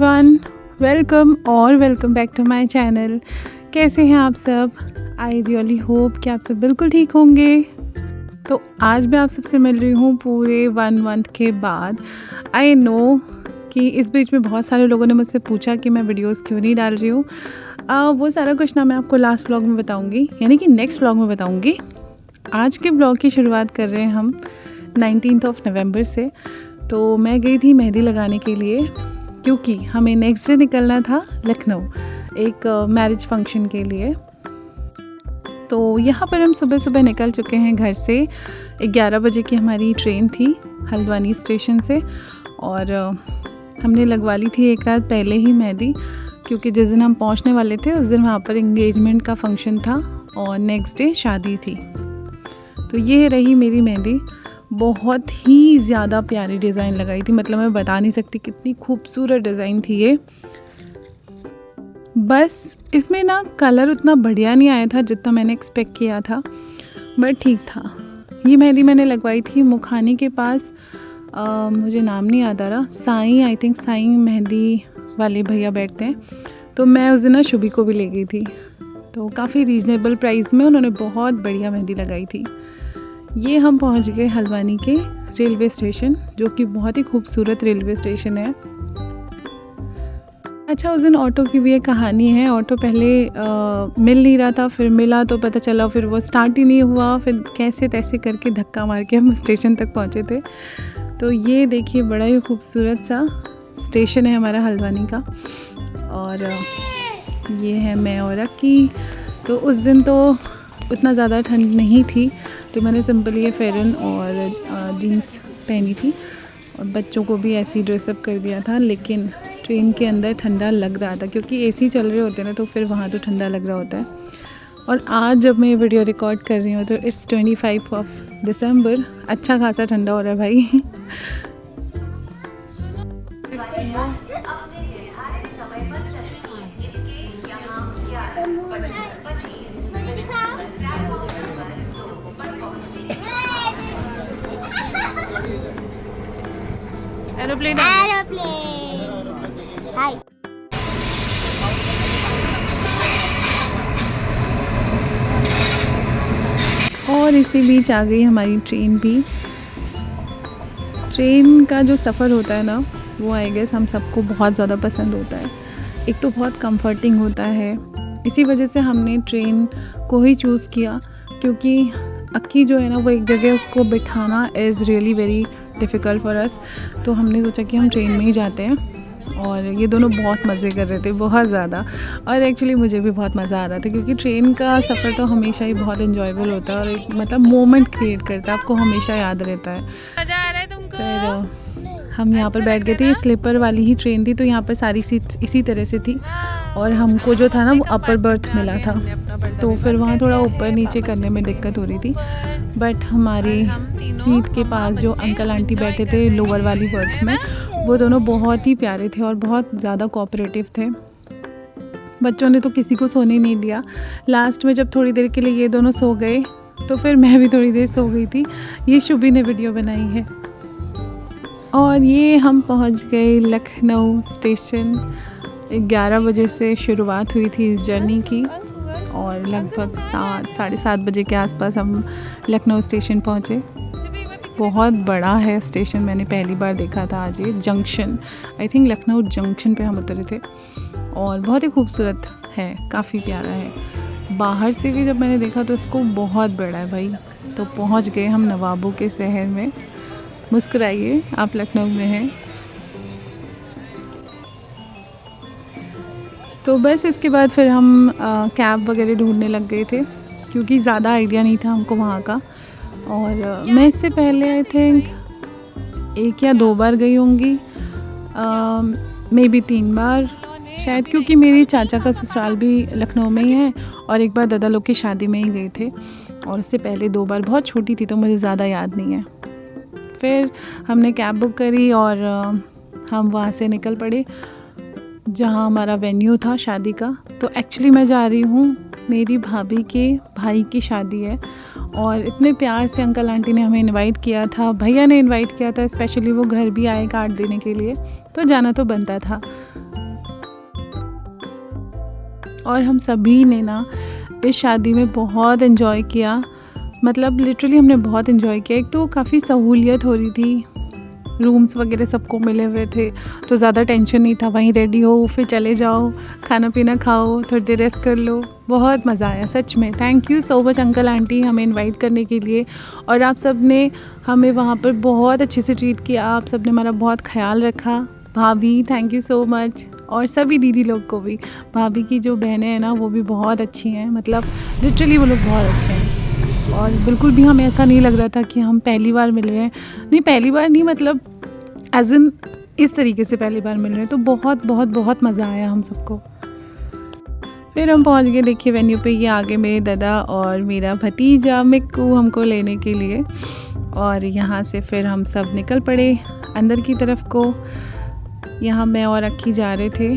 Everyone, welcome back to my channel. कैसे हैं आप सब? आई रियली होप कि आप सब बिल्कुल ठीक होंगे। तो आज मैं आप सबसे मिल रही हूँ पूरे 1 मंथ के बाद। आई नो कि इस बीच में बहुत सारे लोगों ने मुझसे पूछा कि मैं वीडियोस क्यों नहीं डाल रही हूँ। वो सारा कुछ ना मैं आपको लास्ट व्लॉग में बताऊँगी, यानी कि नेक्स्ट व्लॉग में बताऊँगी। आज के ब्लॉग की शुरुआत कर रहे हैं हम 19 नवंबर से। तो मैं गई थी मेहंदी लगाने के लिए, क्योंकि हमें नेक्स्ट डे निकलना था लखनऊ एक मैरिज फंक्शन के लिए। तो यहाँ पर हम सुबह सुबह निकल चुके हैं घर से। 11 बजे की हमारी ट्रेन थी हल्द्वानी स्टेशन से, और हमने लगवा ली थी एक रात पहले ही मेहंदी, क्योंकि जिस दिन हम पहुँचने वाले थे उस दिन वहाँ पर एंगेजमेंट का फंक्शन था और नेक्स्ट डे शादी थी। तो ये रही मेरी मेहंदी। बहुत ही ज़्यादा प्यारी डिज़ाइन लगाई थी, मतलब मैं बता नहीं सकती कितनी खूबसूरत डिज़ाइन थी ये। बस इसमें ना कलर उतना बढ़िया नहीं आया था जितना मैंने एक्सपेक्ट किया था, बट ठीक था। ये मेहंदी मैंने लगवाई थी मुखानी के पास, मुझे नाम नहीं याद आ रहा, साईं, आई थिंक साईं मेहंदी वाले भैया बैठते हैं। तो मैं उस दिन ना शुभी को भी ले गई थी, तो काफ़ी रीज़नेबल प्राइस में उन्होंने बहुत बढ़िया मेहंदी लगाई थी। ये हम पहुंच गए हल्द्वानी के रेलवे स्टेशन, जो कि बहुत ही खूबसूरत रेलवे स्टेशन है। अच्छा, उस दिन ऑटो की भी एक कहानी है। ऑटो पहले मिल नहीं रहा था, फिर मिला तो पता चला फिर वो स्टार्ट ही नहीं हुआ, फिर कैसे तैसे करके धक्का मार के हम स्टेशन तक पहुंचे थे। तो ये देखिए, बड़ा ही खूबसूरत सा स्टेशन है हमारा हल्द्वानी का। और ये है मैं और अक्की। तो उस दिन तो उतना ज़्यादा ठंड नहीं थी, तो मैंने सिंपल ये फेरन और जीन्स पहनी थी, और बच्चों को भी ऐसी ड्रेसअप कर दिया था। लेकिन ट्रेन के अंदर ठंडा लग रहा था, क्योंकि एसी चल रहे होते हैं ना, तो फिर वहाँ तो ठंडा लग रहा होता है। और आज जब मैं वीडियो रिकॉर्ड कर रही हूँ तो इट्स 25 दिसंबर। अच्छा खासा ठंडा हो रहा है भाई। एरोप्लेन हाय। और इसी बीच आ गई हमारी ट्रेन भी। ट्रेन का जो सफ़र होता है ना, वो आई गेस हम सबको बहुत ज़्यादा पसंद होता है। एक तो बहुत कंफर्टिंग होता है, इसी वजह से हमने ट्रेन को ही चूज़ किया, क्योंकि अक्की जो है ना, वो एक जगह उसको बिठाना is really very difficult for us. तो हमने सोचा कि हम ट्रेन में ही जाते हैं। और ये दोनों बहुत मज़े कर रहे थे, बहुत ज़्यादा। और एक्चुअली मुझे भी बहुत मज़ा आ रहा था, क्योंकि ट्रेन का सफ़र तो हमेशा ही बहुत इन्जॉयबल होता है, और एक मतलब मोमेंट क्रिएट करता है, आपको हमेशा याद रहता है। मज़ा आ रहा है तुमको? फिर हम यहाँ पर बैठ गए थे। स्लीपर वाली ही ट्रेन थी, तो यहाँ पर सारी सीट इसी तरह से थी, और हमको जो था ना वो अपर बर्थ मिला था। तो फिर वहाँ थोड़ा ऊपर नीचे करने में दिक्कत हो रही थी, बट हमारी सीट के पास जो अंकल आंटी बैठे थे लोअर वाली बर्थ में, वो दोनों बहुत ही प्यारे थे और बहुत ज़्यादा कोऑपरेटिव थे। बच्चों ने तो किसी को सोने नहीं दिया। लास्ट में जब थोड़ी देर के लिए ये दोनों सो गए, तो फिर मैं भी थोड़ी देर सो गई थी। ये शुभी ने वीडियो बनाई है। और ये हम पहुंच गए लखनऊ स्टेशन। 11 बजे से शुरुआत हुई थी इस जर्नी की, और लगभग 7-7:30 बजे के आसपास हम लखनऊ स्टेशन पहुँचे। बहुत बड़ा है स्टेशन, मैंने पहली बार देखा था आज। ये junction, I think Lucknow junction पे हम उतरे थे, और बहुत ही खूबसूरत है, काफ़ी प्यारा है। बाहर से भी जब मैंने देखा तो इसको बहुत बड़ा है भाई। तो पहुंच गए हम नवाबों के शहर में। मुस्कुराइए, आप लखनऊ में हैं। तो बस इसके बाद फिर हम कैब वगैरह ढूंढने लग गए थे, क्योंकि ज़्यादा आइडिया नहीं था हमको वहाँ का। और मैं इससे पहले आई थिंक 1 या 2 बार गई होंगी, मे बी 3 बार शायद, क्योंकि मेरी चाचा का ससुराल भी लखनऊ में ही है, और एक बार दादा लोग की शादी में ही गए थे। और उससे पहले 2 बार, बहुत छोटी थी तो मुझे ज़्यादा याद नहीं है। फिर हमने कैब बुक करी और हम वहाँ से निकल पड़े जहाँ हमारा वेन्यू था शादी का। तो एक्चुअली मैं जा रही हूँ, मेरी भाभी के भाई की शादी है, और इतने प्यार से अंकल आंटी ने हमें इनवाइट किया था, भैया ने इनवाइट किया था स्पेशली, वो घर भी आए कार्ड देने के लिए, तो जाना तो बनता था। और हम सभी ने ना इस शादी में बहुत एंजॉय किया, मतलब लिटरली हमने बहुत एंजॉय किया। एक तो काफ़ी सहूलियत हो रही थी, रूम्स वगैरह सबको मिले हुए थे, तो ज़्यादा टेंशन नहीं था। वहीं रेडी हो फिर चले जाओ, खाना पीना खाओ, थोड़ी देर रेस्ट कर लो। बहुत मज़ा आया सच में। Thank you so much uncle aunty हमें इनवाइट करने के लिए, और आप सब ने हमें वहाँ पर बहुत अच्छे से ट्रीट किया। आप सब ने हमारा बहुत ख्याल रखा। भाभी थैंक यू सो मच, और सभी दीदी लोग को भी। भाभी की जो बहनें हैं ना वो भी बहुत अच्छी हैं, मतलब लिटरली वो लोग बहुत अच्छे हैं। और बिल्कुल भी हमें ऐसा नहीं लग रहा था कि हम पहली बार मिल रहे हैं। नहीं पहली बार नहीं, मतलब एज इन इस तरीके से पहली बार मिल रहे हैं। तो बहुत बहुत बहुत मज़ा आया हम सबको। फिर हम पहुंच गए देखिए वेन्यू पे। ये आगे मेरे दादा और मेरा भतीजा मिक्कू हमको लेने के लिए, और यहाँ से फिर हम सब निकल पड़े अंदर की तरफ को। यहाँ मैं और अक्की जा रहे थे।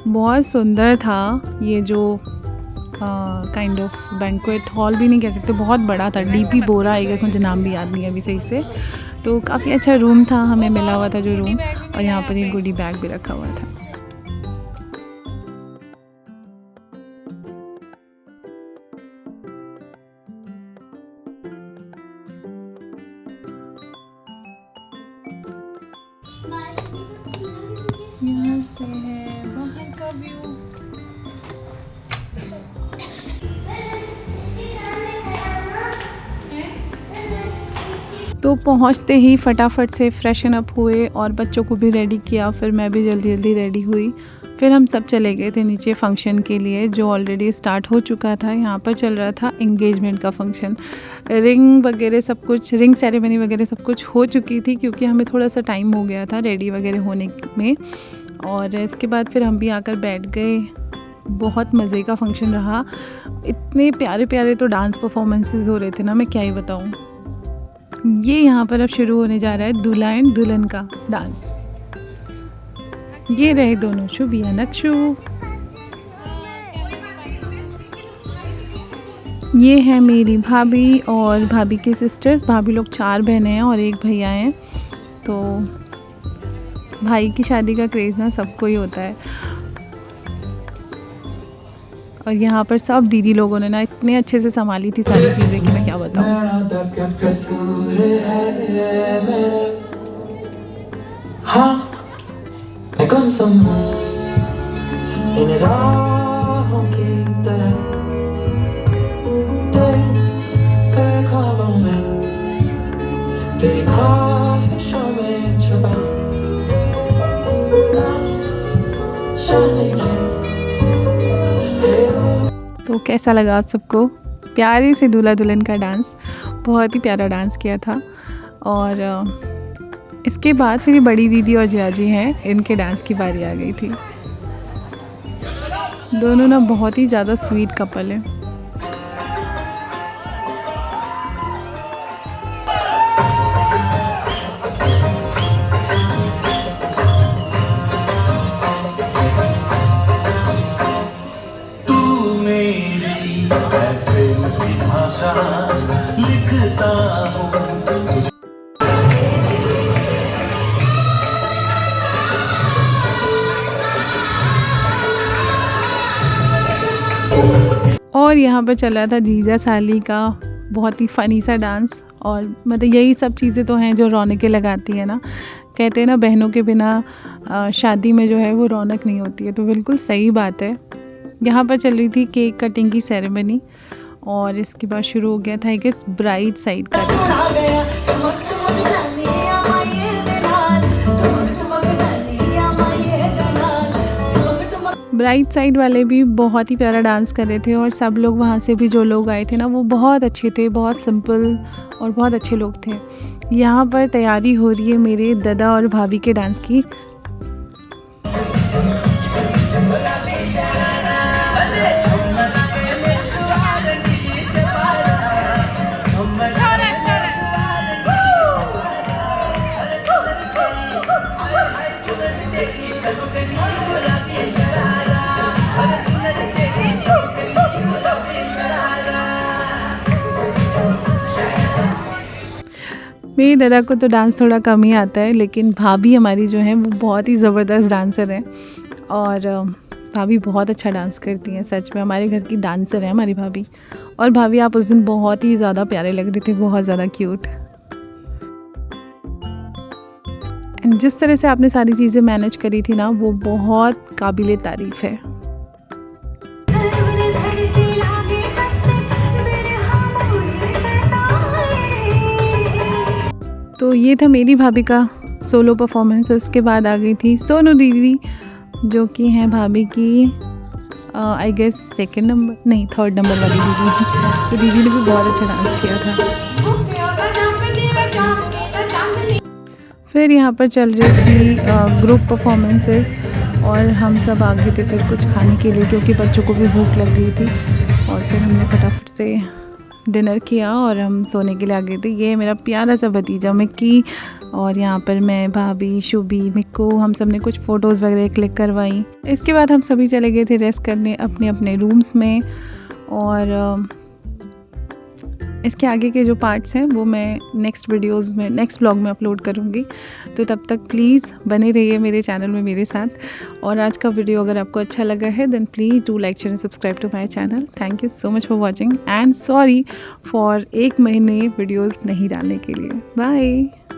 बहुत सुंदर था ये जो काइंड ऑफ बैंक्वेट हॉल भी नहीं कह सकते, बहुत बड़ा था। डीपी बोरा आई गेस, मुझे नाम भी याद नहीं है अभी सही से। तो काफ़ी अच्छा रूम था, हमें मिला हुआ था जो रूम, और यहाँ पर एक गुडी बैग भी रखा हुआ था। यहाँ से है बाहर का व्यू। तो पहुँचते ही फटाफट से फ्रेशन अप हुए और बच्चों को भी रेडी किया। फिर मैं भी जल्दी जल्दी रेडी हुई। फिर हम सब चले गए थे नीचे फंक्शन के लिए, जो ऑलरेडी स्टार्ट हो चुका था। यहाँ पर चल रहा था एंगेजमेंट का फंक्शन। रिंग वगैरह सब कुछ, रिंग सेरेमनी वगैरह सब कुछ हो चुकी थी, क्योंकि हमें थोड़ा सा टाइम हो गया था रेडी वगैरह होने में। और इसके बाद फिर हम भी आकर बैठ गए। बहुत मज़े का फंक्शन रहा। इतने प्यारे प्यारे तो डांस परफॉर्मेंसेस हो रहे थे ना, मैं क्या ही बताऊँ। ये यहाँ पर अब शुरू होने जा रहा है दूल्हा एंड दुल्हन का डांस। ये रहे दोनों शुभ या नक्शु। ये है मेरी भाभी और भाभी के सिस्टर्स। भाभी लोग 4 बहनें हैं और 1 भैया हैं। तो भाई की शादी का क्रेज़ ना सबको ही होता है। और यहाँ पर सब दीदी लोगों ने ना इतने अच्छे से संभाली थी सारी चीज़ें कि मैं क्या बताऊँ। तो कैसा लगा आप सबको प्यारे से दूल्हा दुल्हन का डांस? बहुत ही प्यारा डांस किया था। और इसके बाद फिर बड़ी दीदी और जियाजी हैं, इनके डांस की बारी आ गई थी। दोनों ना बहुत ही ज़्यादा स्वीट कपल है। लिखता हूँ। और यहाँ पर चल रहा था जीजा साली का बहुत ही फ़नी सा डांस। और मतलब यही सब चीज़ें तो हैं जो रौनकें लगाती है ना। कहते हैं ना बहनों के बिना शादी में जो है वो रौनक नहीं होती है, तो बिल्कुल सही बात है। यहाँ पर चल रही थी केक कटिंग की सेरेमनी, और इसके बाद शुरू हो गया था एक ब्राइड साइड का डांस। ब्राइड साइड वाले भी बहुत ही प्यारा डांस कर रहे थे, और सब लोग वहाँ से भी जो लोग आए थे ना वो बहुत अच्छे थे, बहुत सिंपल और बहुत अच्छे लोग थे। यहाँ पर तैयारी हो रही है मेरे दादा और भाभी के डांस की। मेरे दादा को तो डांस थोड़ा कम ही आता है, लेकिन भाभी हमारी जो है वो बहुत ही ज़बरदस्त डांसर है। और भाभी बहुत अच्छा डांस करती हैं, सच में हमारे घर की डांसर है हमारी भाभी। और भाभी आप उस दिन बहुत ही ज़्यादा प्यारे लग रहे थे, बहुत ज़्यादा क्यूट। एंड जिस तरह से आपने सारी चीज़ें मैनेज करी थी ना, वो बहुत काबिले तारीफ़ है। तो ये था मेरी भाभी का सोलो परफॉर्मेंस। उसके बाद आ गई थी सोनू दीदी, जो कि हैं भाभी की आई गेस सेकंड नंबर नहीं थर्ड नंबर वाली दीदी। तो दीदी ने भी बहुत अच्छा डांस किया था। फिर यहाँ पर चल रही थी ग्रुप परफॉर्मेंसेस, और हम सब आ गए थे फिर कुछ खाने के लिए, क्योंकि बच्चों को भी भूख लग गई थी। और फिर हमने फटाफट से डिनर किया और हम सोने के लिए आ गए थे। ये मेरा प्यारा सा भतीजा मिक्की, और यहाँ पर मैं, भाभी, शुभी, मिक्कू, हम सब ने कुछ फ़ोटोज़ वगैरह क्लिक करवाई। इसके बाद हम सभी चले गए थे रेस्ट करने अपने अपने रूम्स में। और इसके आगे के जो पार्ट्स हैं वो मैं नेक्स्ट वीडियोस में, नेक्स्ट ब्लॉग में अपलोड करूँगी। तो तब तक प्लीज़ बने रहिए मेरे चैनल में मेरे साथ। और आज का वीडियो अगर आपको अच्छा लगा है then please do like, share and subscribe to my channel. Thank you so much for watching and sorry for 1 महीने वीडियोज़ नहीं डालने के लिए। बाय।